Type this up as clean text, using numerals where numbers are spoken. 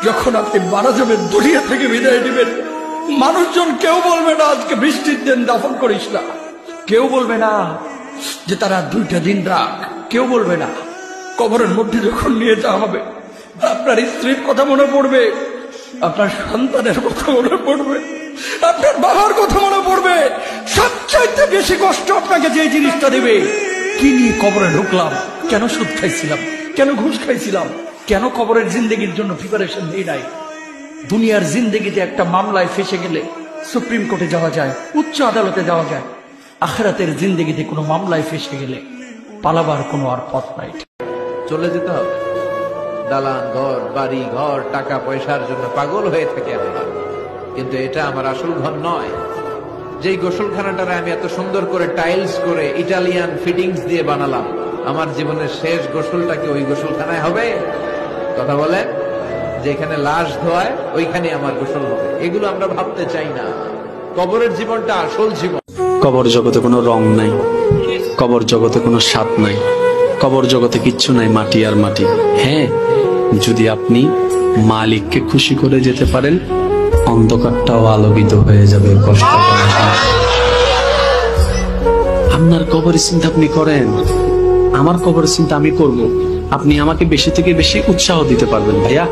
যখন আপনি মারা যাবেন, দুনিয়া থেকে বিদায় নেবেন, মানুষজন কেউ বলবে না আজকে বৃষ্টির দিন দাফন করিস না, কেউ বলবে না যে তারা 2টা দিন রাখ, কেউ বলবে না। কবরের মধ্যে যখন নিয়ে যাওয়া হবে, আপনার স্ত্রীর কথা মনে পড়বে, আপনার সন্তানের কথা মনে পড়বে, আপনার বাবার কথা মনে পড়বে। সবচাইতে বেশি কষ্ট আপনাকে যে জিনিসটা দেবে, কি নিয়ে কবরে ঢুকলাম, কেন সুদ খাইছিলাম, কেন ঘুষ খাইছিলাম, কেন কবরের জিন্দেগির জন্য প্রিপারেশন নেই নাই। দুনিয়ার জিন্দেগিতে একটা মামলায় ফেসে গেলে সুপ্রিম কোর্টে যাওয়া যায়, উচ্চ আদালতে যাওয়া যায়। আখিরাতের জিন্দেগিতে কোনো মামলায় ফেসে গেলে পালাবার কোনো আর পথ নাই। চলে যেতে হবে। দালান ঘর, বাড়ি ঘর, টাকা পয়সার জন্য পাগল হয়ে থাকে আমরা, কিন্তু এটা আমার আসল ঘর নয়। যেই গোসলখানাটারে আমি এত সুন্দর করে টাইলস করে ইটালিয়ান ফিটিংস দিয়ে বানালাম, আমার জীবনের শেষ গোসলটা কি ওই গোসলখানায় হবে? কথা বলেন, যেখানে লাশ ধোয়ায় ওইখানে আমার গোসল হবে। এগুলো আমরা ভাবতে চাই না। কবরের জীবনটা আসল জীবন। কবর জগতে কোনো রং নাই, কবর জগতে কোনো স্বাদ নাই, কবর জগতে কিচ্ছু নাই, মাটি আর মাটি। হ্যাঁ, যদি আপনি মালিককে খুশি করে যেতে পারেন, অন্ধকারটাও আলোকিত হয়ে যাবে। কষ্ট আপনার কবরের চিন্তা আপনি করেন, আমার কবরের চিন্তা আমি করব। আপনি আমাকে বেশি থেকে বেশি উৎসাহ দিতে পারবেন ভাইয়া।